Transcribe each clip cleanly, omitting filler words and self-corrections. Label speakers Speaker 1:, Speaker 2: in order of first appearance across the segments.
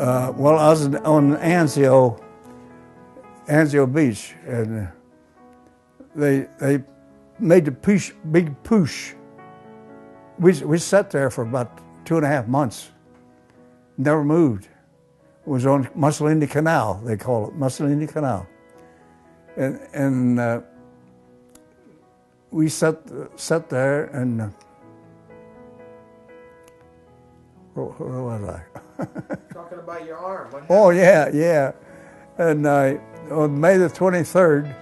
Speaker 1: Well, I was on Anzio Beach, and they made the big push. We sat there for about 2.5 months, never moved. It was on Mussolini Canal, they call it, Mussolini Canal. And we sat there, and where was I?
Speaker 2: Talking about your arm. What
Speaker 1: Oh, yeah. And on May the 23rd,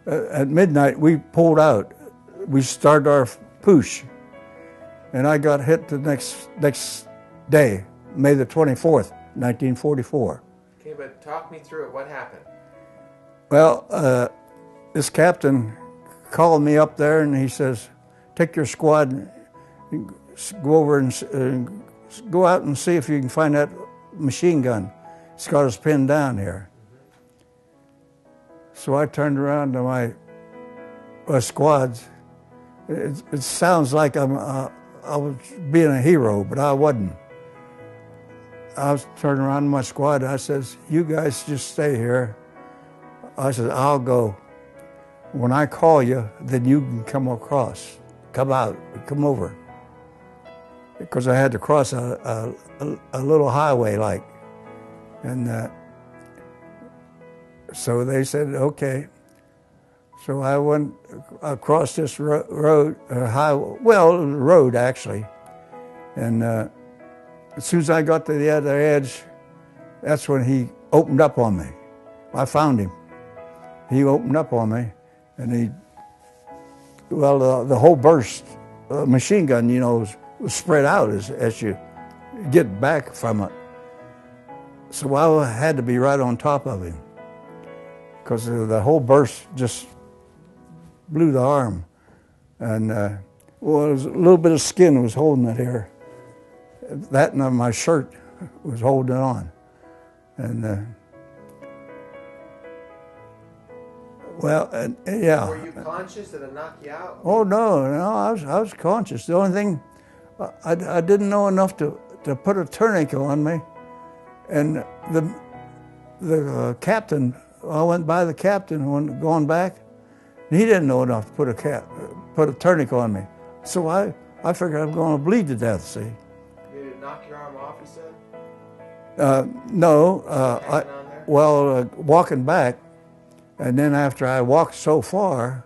Speaker 1: at midnight, we pulled out. We started our push. And I got hit the next day, May the 24th, 1944.
Speaker 2: Okay, but talk me through it. What happened?
Speaker 1: Well, this captain called me up there, and he says, take your squad and go over and go out and see if you can find that machine gun. It's got us pinned down here. So I turned around to my squads. It sounds like I was being a hero, but I wasn't. I was turning around to my squad, and I says, you guys just stay here. I said, I'll go. When I call you, then you can come across. Come out, come over. Because I had to cross a little highway like. And so they said, okay. So I went across this road, road actually. And as soon as I got to the other edge, that's when he opened up on me. I found him. He opened up on me, and the whole burst machine gun, was spread out as you get back from it. So I had to be right on top of him, because the whole burst just blew the arm. And it was a little bit of skin was holding it here. That and my shirt was holding it on. And yeah.
Speaker 2: Were you conscious? Did it knock you out?
Speaker 1: Oh no, I was conscious. The only thing, I didn't know enough to put a tourniquet on me, and the captain, I went by the captain when going back, and he didn't know enough to put a tourniquet on me. So I figured I'm going to bleed to death. See.
Speaker 2: Did it knock your arm off? You said.
Speaker 1: No. Walking back. And then after I walked so far,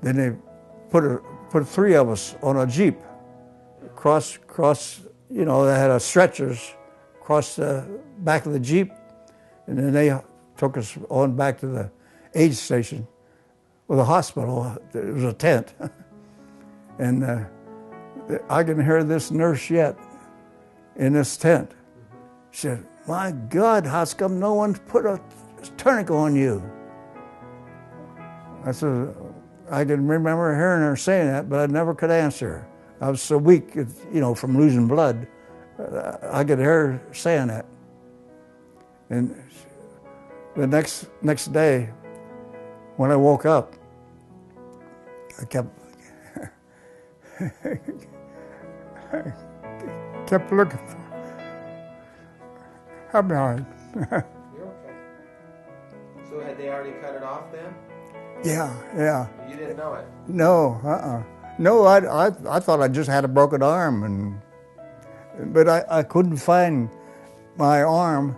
Speaker 1: then they put 3 of us on a Jeep, cross, they had stretchers across the back of the Jeep, and then they took us on back to the aid station, or the hospital. It was a tent. And I can hear this nurse yet in this tent. She said, my God, how come no one put a tourniquet on you? I said, I can remember hearing her saying that, but I never could answer her. I was so weak, from losing blood. I could hear her saying that. And the next day, when I woke up, I kept looking for her. I'm all right.
Speaker 2: You're okay. So had they already cut it off then?
Speaker 1: Yeah.
Speaker 2: You didn't know it?
Speaker 1: No, No, I thought I just had a broken arm, but I couldn't find my arm,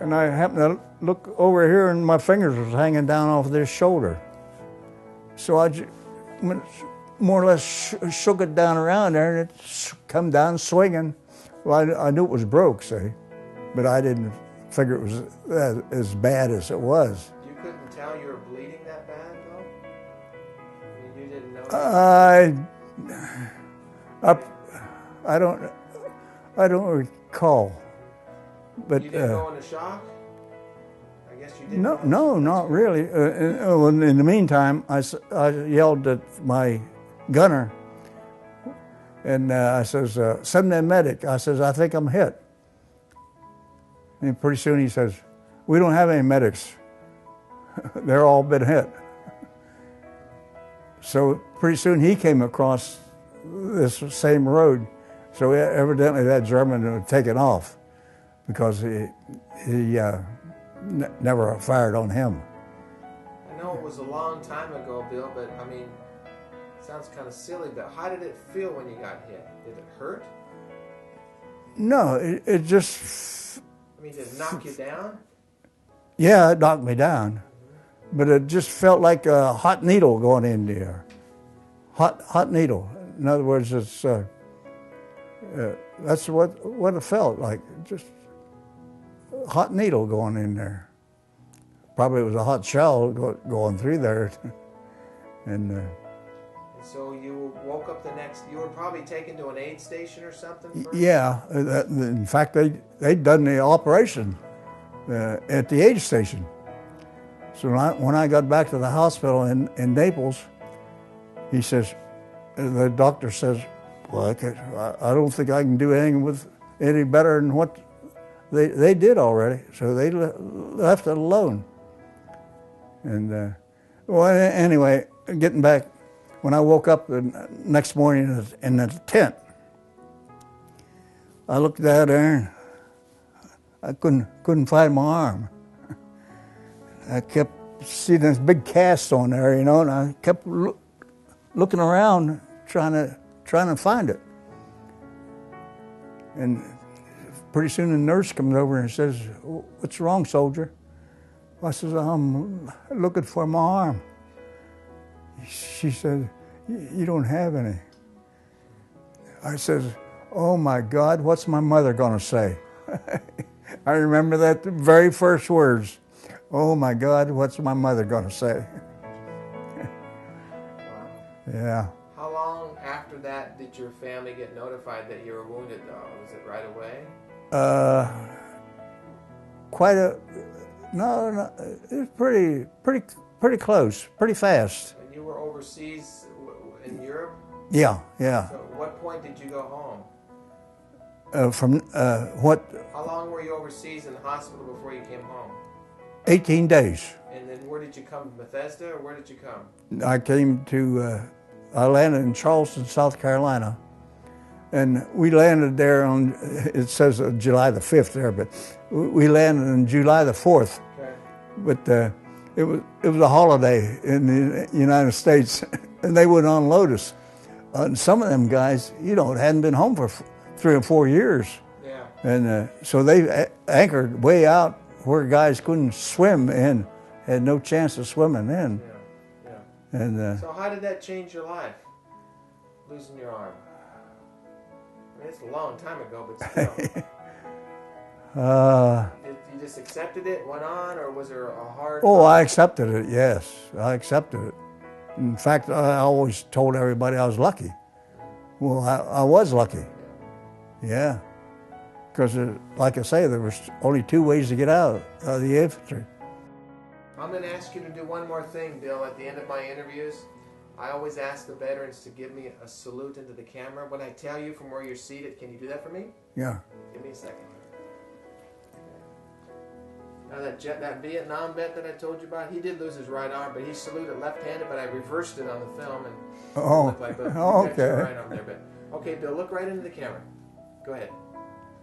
Speaker 1: and I happened to look over here, and my fingers was hanging down off this shoulder. So I just more or less shook it down around there, and it come down swinging. Well, I knew it was broke, see, but I didn't figure it was as bad as it was.
Speaker 2: You couldn't tell you were bleeding that bad, though? You didn't know? I don't recall. But you didn't go into shock? I guess you didn't.
Speaker 1: No, not really. In the meantime, I yelled at my gunner, and I says, "Send me a medic." I says, "I think I'm hit." And pretty soon he says, "We don't have any medics. They're all been hit." So pretty soon he came across this same road. So evidently that German had taken off. because he never fired on him.
Speaker 2: I know it was a long time ago, Bill, but I mean, it sounds kind of silly, but how did it feel when you got hit? Did it hurt?
Speaker 1: No, it just...
Speaker 2: I mean, did it knock you down?
Speaker 1: Yeah, it knocked me down. But it just felt like a hot needle going in there. Hot needle. In other words, it's that's what it felt like. Just a hot needle going in there. Probably it was a hot shell going through there. And
Speaker 2: so you woke up the next. You were probably taken to an aid station or something first?
Speaker 1: Yeah. In fact, they'd done the operation at the aid station. So when I got back to the hospital in Naples, he says, the doctor says, well, I don't think I can do anything with any better than what they did already. So they left it alone. And well, anyway, getting back, when I woke up the next morning in the tent, I looked down there and I couldn't find my arm. I kept seeing this big cast on there, you know, and I kept looking around trying to find it. And pretty soon the nurse comes over and says, "What's wrong, soldier?" I says, "I'm looking for my arm." She said, "You don't have any." I says, "Oh my God, what's my mother gonna say?" I remember that the very first words. Oh my God, what's my mother gonna say? Yeah.
Speaker 2: How long after that did your family get notified that you were wounded, though? Was it right away?
Speaker 1: No, it was pretty close, pretty fast.
Speaker 2: And you were overseas in Europe?
Speaker 1: Yeah.
Speaker 2: So at what point did you go home?
Speaker 1: What?
Speaker 2: How long were you overseas in the hospital before you came home?
Speaker 1: 18 days.
Speaker 2: And then where did you come? Bethesda, or where did you come?
Speaker 1: I came to, I landed in Charleston, South Carolina. And we landed there on, it says July the 5th there, but we landed on July the 4th.
Speaker 2: Okay.
Speaker 1: But it was a holiday in the United States, and they wouldn't unload us. And some of them guys, you know, hadn't been home for 3 or 4 years.
Speaker 2: Yeah.
Speaker 1: And so they anchored way out where guys couldn't swim in, had no chance of swimming in.
Speaker 2: Yeah.
Speaker 1: And
Speaker 2: so how did that change your life, losing your arm? I mean, it's a long time ago, but still. Did you just accepted it, went on, or was there a hard...
Speaker 1: Oh, I accepted it, yes. I accepted it. In fact, I always told everybody I was lucky. Well, I was lucky. Yeah. Because, like I say, there was only 2 ways to get out of the infantry.
Speaker 2: I'm going to ask you to do one more thing, Bill. At the end of my interviews, I always ask the veterans to give me a salute into the camera. When I tell you from where you're seated, can you do that for me?
Speaker 1: Yeah.
Speaker 2: Give me a second. Now that Vietnam vet that I told you about, he did lose his right arm, but he saluted left-handed, but I reversed it on the film. And looked like,
Speaker 1: okay.
Speaker 2: Right arm there, but, okay, Bill, look right into the camera. Go ahead.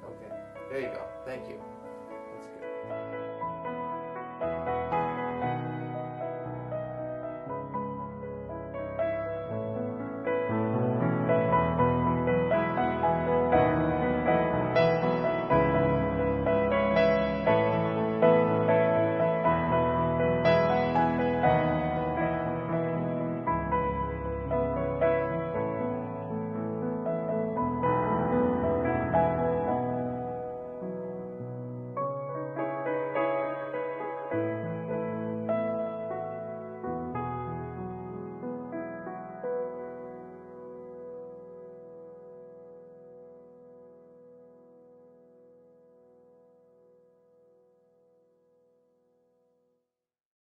Speaker 2: Okay, there you go. Thank you.